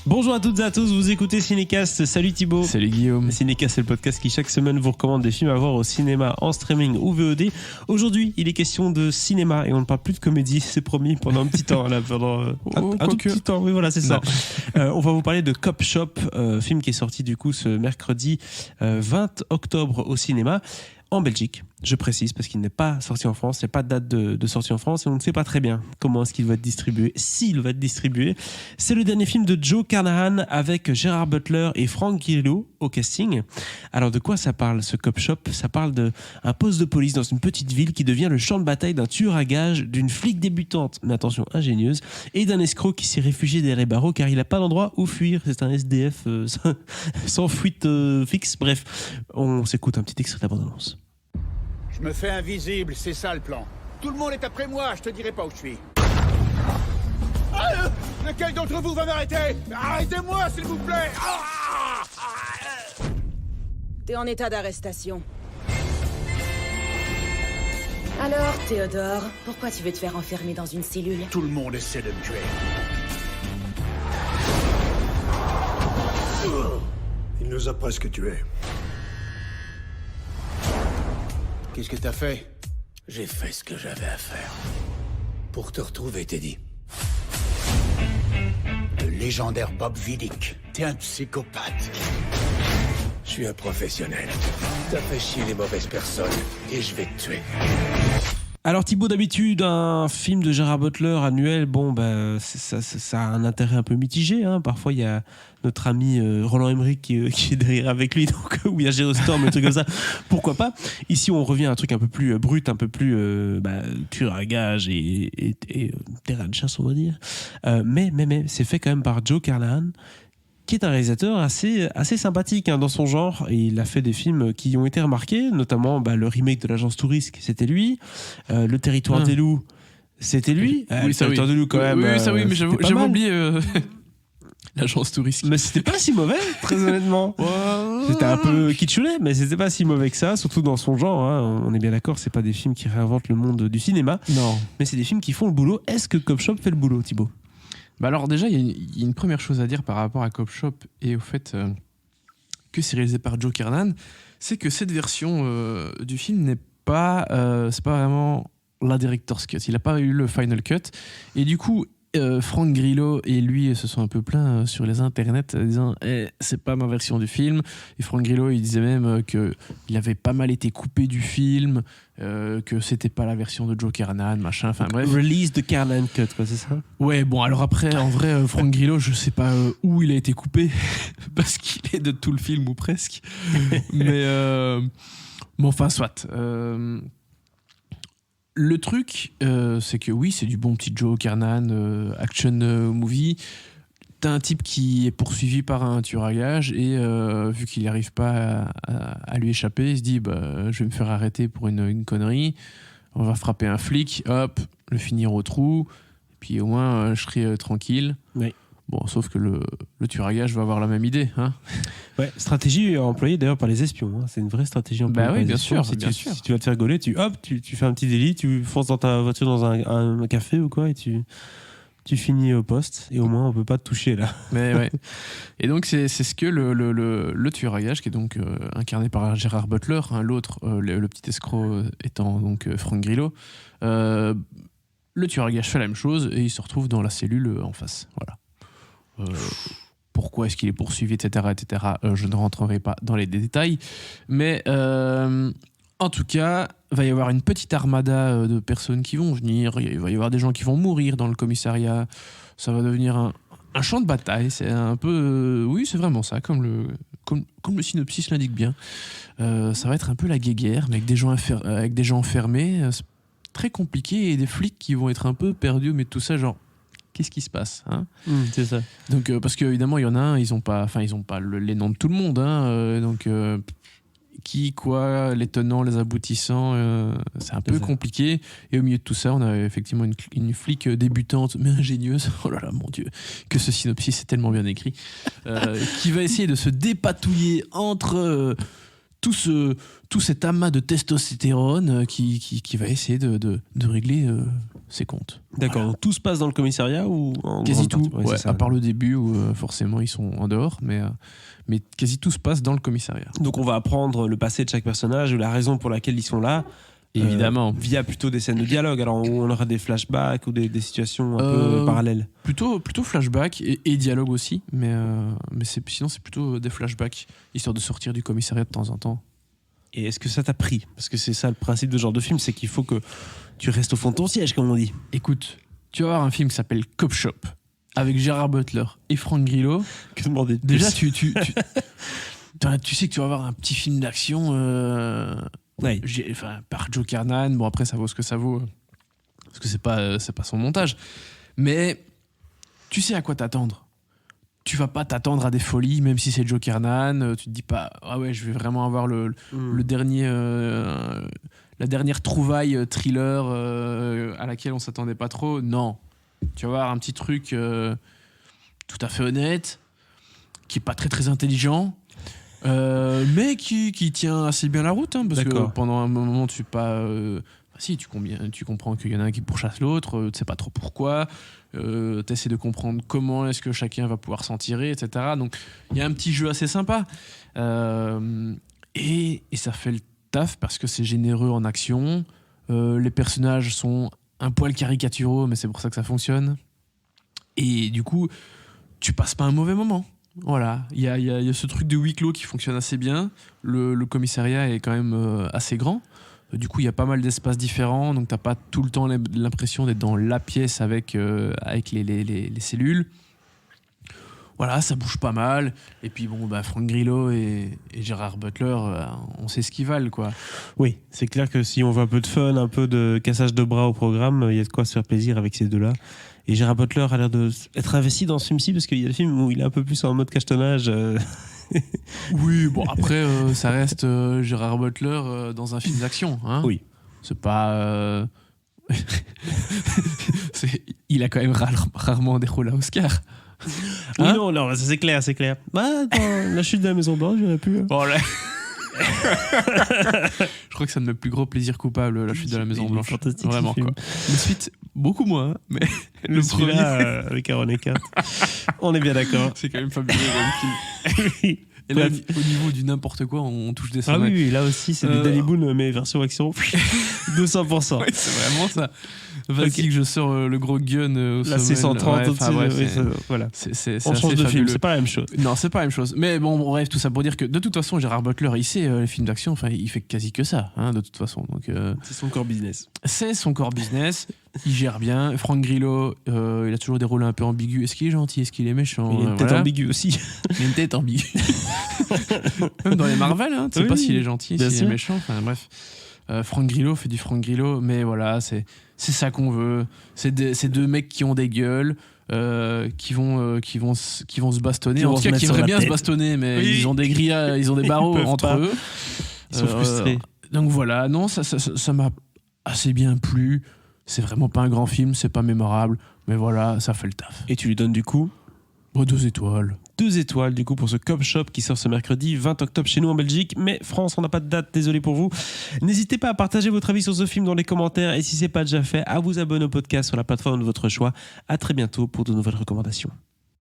Bonjour à toutes et à tous, vous écoutez Cinécast. Salut Thibaut. Salut Guillaume. Cinécast, c'est le podcast qui chaque semaine vous recommande des films à voir au cinéma, en streaming ou VOD. Aujourd'hui, il est question de cinéma et on ne parle plus de comédie, c'est promis, pendant un petit temps, là, pendant un tout petit temps. Oui, voilà, c'est ça. On va vous parler de Cop Shop, film qui est sorti du coup ce mercredi 20 octobre au cinéma. En Belgique, je précise, parce qu'il n'est pas sorti en France, il n'y a pas de date de sortie en France et on ne sait pas très bien comment est-ce qu'il va être distribué, s'il va être distribué. C'est le dernier film de Joe Carnahan avec Gerard Butler et Frank Grillo au casting. Alors de quoi ça parle ce Cop Shop ? Ça parle d'un poste de police dans une petite ville qui devient le champ de bataille d'un tueur à gages, d'une flic débutante, mais attention ingénieuse, et d'un escroc qui s'est réfugié derrière les barreaux car il n'a pas d'endroit où fuir. C'est un SDF sans fuite fixe. Bref, on s'écoute un petit extrait d'abondance. Je me fais invisible, c'est ça le plan. Tout le monde est après moi, je te dirai pas où je suis. Lequel d'entre vous va m'arrêter ? Arrêtez-moi, s'il vous plaît. T'es en état d'arrestation. Alors, Théodore, pourquoi tu veux te faire enfermer dans une cellule ? Tout le monde essaie de me tuer. Il nous a presque tués. Qu'est-ce que t'as fait ? J'ai fait ce que j'avais à faire. Pour te retrouver, Teddy. Le légendaire Bob Vidic. T'es un psychopathe. Je suis un professionnel. T'as fait chier les mauvaises personnes et je vais te tuer. Alors Thibaut, d'habitude, un film de Gerard Butler annuel, ça a un intérêt un peu mitigé. Hein. Parfois, il y a notre ami Roland Emmerich qui est derrière avec lui, donc où il y a Geostorm, un truc comme ça. Pourquoi pas ? Ici, on revient à un truc un peu plus brut, un peu plus tueur à gages et terrain de chasse, on va dire. Mais c'est fait quand même par Joe Carnahan, qui est un réalisateur assez sympathique dans son genre. Et il a fait des films qui ont été remarqués, notamment le remake de l'Agence Touriste, c'était lui. Le Territoire des loups, c'était lui. Oui, le Territoire des loups, quand même. Oui, ça oui, mais j'avais mal. oublié l'Agence Touriste. Mais c'était pas si mauvais, très honnêtement. C'était un peu kitschoulet, mais c'était pas si mauvais que ça, surtout dans son genre. Hein. On est bien d'accord, c'est pas des films qui réinventent le monde du cinéma. Non. Mais c'est des films qui font le boulot. Est-ce que Cop Shop fait le boulot, Thibaut ? Alors déjà, il y a une première chose à dire par rapport à Cop Shop et au fait que c'est réalisé par Joe Carnahan, c'est que cette version du film n'est pas, c'est pas vraiment la director's cut. Il n'a pas eu le final cut et du coup, Frank Grillo et lui se sont un peu plaints sur les internets disant c'est pas ma version du film. Et Frank Grillo il disait même qu'il avait pas mal été coupé du film, que c'était pas la version de Joe Carnahan, machin, enfin bref. Release de Carnahan cut, quoi, c'est ça ? Ouais, bon, alors après, en vrai, Frank Grillo, je sais pas où il a été coupé, parce qu'il est de tout le film, ou presque. Mais enfin, soit. Le truc, c'est que oui, c'est du bon petit Joe Carnahan action movie. T'as un type qui est poursuivi par un tueur à gages et vu qu'il n'arrive pas à lui échapper, il se dit je vais me faire arrêter pour une connerie. On va frapper un flic, hop, le finir au trou, et puis au moins je serai tranquille. Oui. Bon, sauf que le tueur à gages va avoir la même idée. Hein. Ouais, stratégie employée d'ailleurs par les espions. Hein. C'est une vraie stratégie employée par les espions. Sûr, Si tu vas te faire gauler, tu fais un petit délit, tu fonces dans ta voiture dans un café ou quoi, et tu finis au poste, et au moins on peut pas te toucher là. Mais ouais. Et donc c'est ce que le tueur à gages, qui est donc incarné par Gerard Butler, hein, l'autre, le petit escroc étant donc Frank Grillo, le tueur à gages fait la même chose et il se retrouve dans la cellule en face. Voilà. Pourquoi est-ce qu'il est poursuivi, etc. Je ne rentrerai pas dans les détails, mais en tout cas, il va y avoir une petite armada de personnes qui vont venir, il va y avoir des gens qui vont mourir dans le commissariat, ça va devenir un champ de bataille, c'est un peu... oui, c'est vraiment ça, comme le synopsis l'indique bien. Ça va être un peu la guéguerre, mais avec des gens enfermés, c'est très compliqué, et des flics qui vont être un peu perdus, mais tout ça, genre... Qu'est-ce qui se passe, hein ? C'est ça. Donc parce qu'évidemment il y en a un, ils ont pas les noms de tout le monde, hein, donc qui, quoi, les tenants, les aboutissants, c'est un peu compliqué. Et au milieu de tout ça, on a effectivement une flic débutante mais ingénieuse. Oh là là, mon Dieu, que ce synopsis est tellement bien écrit, qui va essayer de se dépatouiller entre tout cet amas de testostérone qui va essayer de régler ses comptes. D'accord, Voilà. donc tout se passe dans le commissariat ou en Quasi grande tout, partie? Ouais, c'est ça. à part le début où forcément ils sont en dehors, mais quasi tout se passe dans le commissariat. Donc on va apprendre le passé de chaque personnage ou la raison pour laquelle ils sont là. Évidemment. Via plutôt des scènes de dialogue, alors où on aura des flashbacks ou des situations un peu parallèles. Plutôt flashback et dialogue aussi, mais sinon c'est plutôt des flashbacks, histoire de sortir du commissariat de temps en temps. Et est-ce que ça t'a pris? Parce que c'est ça le principe de ce genre de film, c'est qu'il faut que tu restes au fond de ton siège, comme on dit. Écoute, tu vas voir un film qui s'appelle Cop Shop, avec Gérard Butler et Frank Grillo. Que demander de Déjà, plus? tu sais que tu vas voir un petit film d'action Ouais. par Joe Kernan. Bon, après, ça vaut ce que ça vaut, parce que c'est pas son montage. Mais tu sais à quoi t'attendre. Tu vas pas t'attendre à des folies, même si c'est Joe Kernan. Tu te dis pas, ah ouais, je vais vraiment avoir le dernier, la dernière trouvaille thriller à laquelle on s'attendait pas trop. Non. Tu vas voir un petit truc tout à fait honnête, qui est pas très très intelligent, mais qui tient assez bien la route, hein, parce D'accord. que pendant un moment tu pas si tu comprends qu'il y en a un qui pourchasse l'autre, tu sais pas trop pourquoi, t'essaies de comprendre comment est-ce que chacun va pouvoir s'en tirer, etc. Donc il y a un petit jeu assez sympa, et ça fait le taf parce que c'est généreux en action, les personnages sont un poil caricaturaux, mais c'est pour ça que ça fonctionne, et du coup tu passes pas un mauvais moment. Voilà, il y a ce truc de huis clos qui fonctionne assez bien. Le commissariat est quand même assez grand. Du coup, il y a pas mal d'espaces différents, donc t'as pas tout le temps l'impression d'être dans la pièce avec les cellules. Voilà, ça bouge pas mal. Et puis bon, Frank Grillo et Gérard Butler, on sait ce qu'ils valent, quoi. Oui, c'est clair que si on veut un peu de fun, un peu de cassage de bras au programme, il y a de quoi se faire plaisir avec ces deux-là. Et Gérard Butler a l'air d'être investi dans ce film-ci, parce qu'il y a des films où il est un peu plus en mode cachetonnage. Oui, bon, après, ça reste Gérard Butler dans un film d'action. Hein. Oui. C'est pas... il a quand même rarement des rôles à Oscar. Oui, Hein non, ça c'est clair, c'est clair. Dans La chute de la Maison Blanche, j'aurais pu. Bon, là... Je crois que c'est un de mes plus gros plaisirs coupables, La chute de la Maison Blanche. Fantastique. Vraiment, ce film. quoi. La suite, beaucoup moins, hein, mais le Celui-là, premier, avec Aaron Eckhart. On est bien d'accord. c'est quand même fabuleux comme film. Oui. Et là, au niveau du n'importe quoi, on touche des Ah sommets. oui, là aussi, c'est des Danny Boone, mais version action. 200%. Ouais, c'est vraiment ça. Vas-y que je sors le gros gun au La sommet. C130 Ouais, au-dessus. bref, Oui, c'est- voilà. c'est On assez change de film, fabuleux. c'est pas la même chose. Non, c'est pas la même chose. Mais bon, bref, tout ça pour dire que de toute façon, Gérard Butler, il sait les films d'action, enfin, il fait quasi que ça, hein, de toute façon. Donc, C'est son core business. c'est son core business, il gère bien. Frank Grillo, il a toujours des rôles un peu ambigus. Est-ce qu'il est gentil? Est-ce qu'il est méchant? Il a une tête Voilà. ambiguë aussi. Il a une tête ambiguë. Même dans les Marvel, hein, tu sais Oui, pas s'il est gentil, bien s'il sûr. est méchant. Enfin, bref. Frank Grillo fait du Frank Grillo, mais voilà, c'est ça qu'on veut. C'est deux mecs qui ont des gueules, qui vont se bastonner. Qui En vont tout se cas, mettre qui sur aimeraient la bien se tête. bastonner, mais Oui. ils ont des grilles, ils ont des barreaux peuvent entre pas. eux. Ils sont frustrés. Donc voilà, non, ça m'a assez bien plu. C'est vraiment pas un grand film, c'est pas mémorable, mais voilà, ça fait le taf. Et tu lui donnes du coup 2 étoiles. 2 étoiles du coup pour ce Cop Shop qui sort ce mercredi 20 octobre chez nous en Belgique, mais France on n'a pas de date, désolé pour vous. N'hésitez pas à partager votre avis sur ce film dans les commentaires et si c'est pas déjà fait, à vous abonner au podcast sur la plateforme de votre choix. À très bientôt pour de nouvelles recommandations.